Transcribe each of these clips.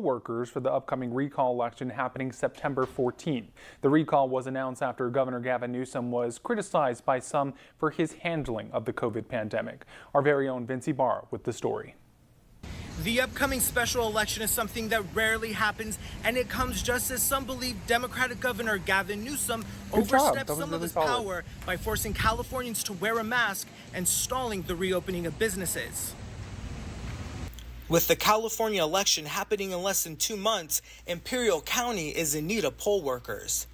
workers for the upcoming recall election happening September 14th. The recall was announced after Governor Gavin Newsom was criticized by some for his handling of the COVID pandemic. Our very own Vince Barr with the story. The upcoming special election is something that rarely happens, and it comes just as some believe Democratic Governor Gavin Newsom overstepped some of his power by forcing Californians to wear a mask and stalling the reopening of businesses. With the California election happening in less than 2 months, Imperial County is in need of poll workers.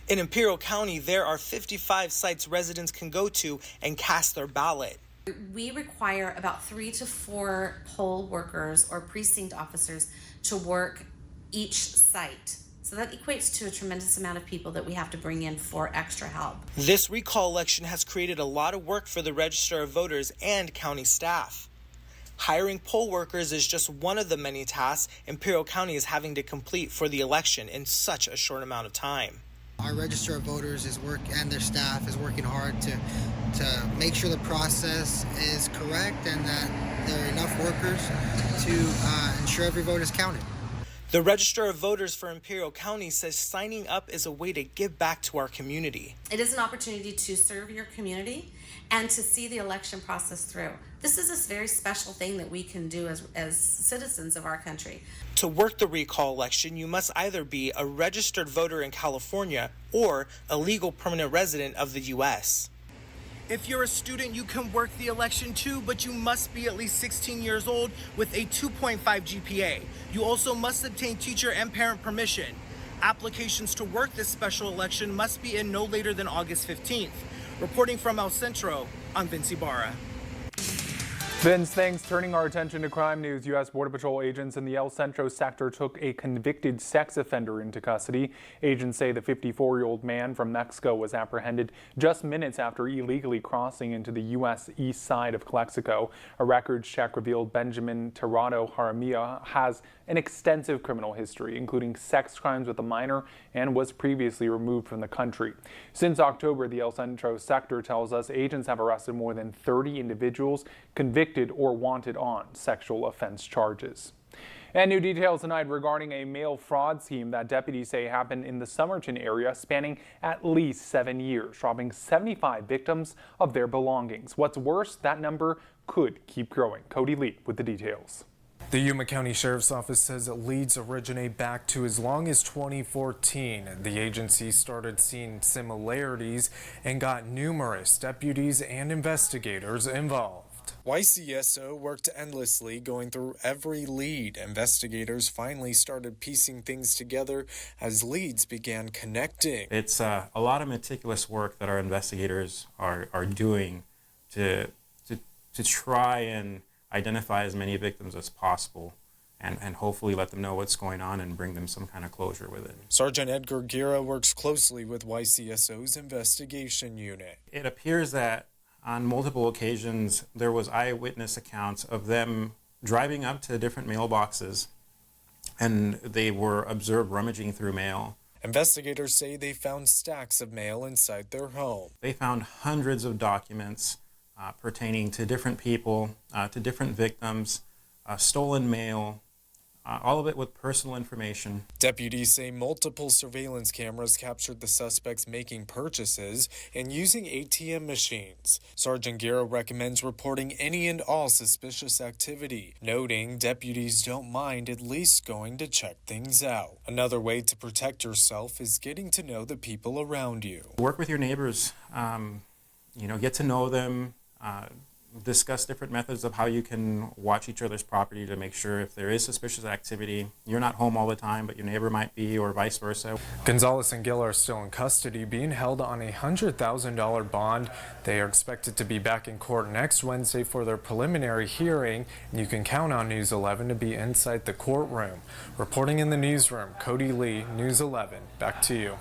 In Imperial County, there are 55 sites residents can go to and cast their ballot. We require about 3 to 4 poll workers or precinct officers to work each site. So that equates to a tremendous amount of people that we have to bring in for extra help. This recall election has created a lot of work for the Register of Voters and county staff. Hiring poll workers is just one of the many tasks Imperial County is having to complete for the election in such a short amount of time. Our Register of Voters and their staff is working hard to make sure the process is correct and that there are enough workers to ensure every vote is counted. The Register of Voters for Imperial County says signing up is a way to give back to our community. It is an opportunity to serve your community and to see the election process through. This is a very special thing that we can do as citizens of our country. To work the recall election, you must either be a registered voter in California or a legal permanent resident of the U.S. If you're a student, you can work the election too, but you must be at least 16 years old with a 2.5 GPA. You also must obtain teacher and parent permission. Applications to work this special election must be in no later than August 15th. Reporting from El Centro, I'm Vince Barra. Vince, thanks. Turning our attention to crime news, U.S. Border Patrol agents in the El Centro sector took a convicted sex offender into custody. Agents say the 54-year-old man from Mexico was apprehended just minutes after illegally crossing into the U.S. east side of Calexico. A records check revealed Benjamin Tirado Jaramillo has an extensive criminal history, including sex crimes with a minor, and was previously removed from the country. Since October, the El Centro sector tells us agents have arrested more than 30 individuals convicted or wanted on sexual offense charges. And new details tonight regarding a mail fraud scheme that deputies say happened in the Somerton area spanning at least 7 years, robbing 75 victims of their belongings. What's worse, that number could keep growing. Cody Lee with the details. The Yuma County Sheriff's Office says leads originate back to as long as 2014. The agency started seeing similarities and got numerous deputies and investigators involved. YCSO worked endlessly going through every lead. Investigators finally started piecing things together as leads began connecting. It's a lot of meticulous work that our investigators are doing to try and identify as many victims as possible and hopefully let them know what's going on and bring them some kind of closure with it. Sergeant Edgar Guerra works closely with YCSO's investigation unit. It appears that on multiple occasions there was eyewitness accounts of them driving up to different mailboxes and they were observed rummaging through mail. Investigators say they found stacks of mail inside their home. They found hundreds of documents pertaining to different people, to different victims, stolen mail, all of it with personal information. Deputies say multiple surveillance cameras captured the suspects making purchases and using ATM machines. Sergeant Guerra recommends reporting any and all suspicious activity, noting deputies don't mind at least going to check things out. Another way to protect yourself is getting to know the people around you. Work with your neighbors, get to know them, discuss different methods of how you can watch each other's property to make sure if there is suspicious activity, you're not home all the time, but your neighbor might be, or vice versa. Gonzalez and Gill are still in custody, being held on a $100,000 bond. They are expected to be back in court next Wednesday for their preliminary hearing, and you can count on News 11 to be inside the courtroom. Reporting in the newsroom, Cody Lee, News 11. Back to you.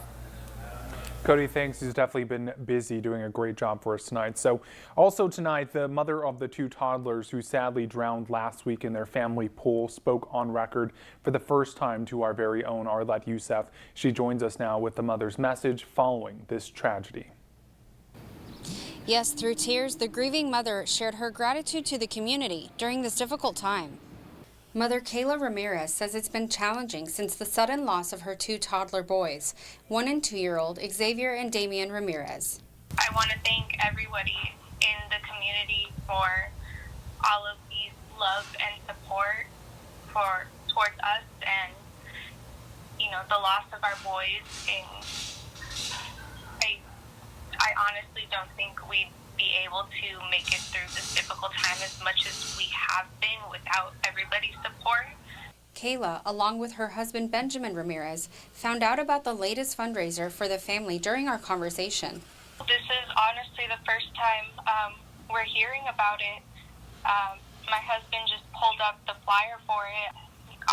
Cody, thanks. He's definitely been busy doing a great job for us tonight. So also tonight, the mother of the 2 toddlers who sadly drowned last week in their family pool spoke on record for the first time to our very own Arlette Youssef. She joins us now with the mother's message following this tragedy. Yes, through tears, the grieving mother shared her gratitude to the community during this difficult time. Mother Kayla Ramirez says it's been challenging since the sudden loss of her 2 toddler boys, 1 and 2-year-old Xavier and Damian Ramirez. I want to thank everybody in the community for all of these love and support towards us, and the loss of our boys. And I honestly don't think we'd be able to make it through this difficult time as much as we have been without everybody's support. Kayla, along with her husband Benjamin Ramirez, found out about the latest fundraiser for the family during our conversation. This is honestly the first time we're hearing about it. My husband just pulled up the flyer for it.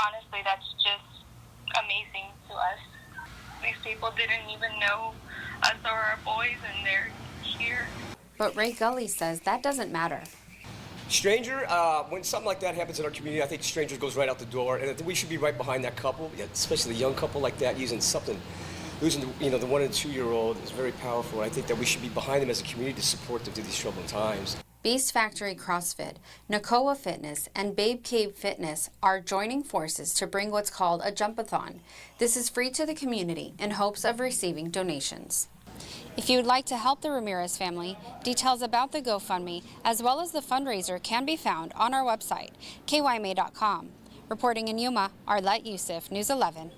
Honestly, that's just amazing to us. These people didn't even know us or our boys, and they're here. But Ray Gully says that doesn't matter. Stranger, when something like that happens in our community, I think stranger goes right out the door, and I think we should be right behind that couple, especially the young couple like that, using something. Losing the 1 and 2-year-old is very powerful. I think that we should be behind them as a community to support them through these troubling times. Beast Factory CrossFit, Nakoa Fitness, and Babe Cave Fitness are joining forces to bring what's called a Jumpathon. This is free to the community in hopes of receiving donations. If you would like to help the Ramirez family, details about the GoFundMe as well as the fundraiser can be found on our website, kyma.com. Reporting in Yuma, Arlette Youssef, News 11.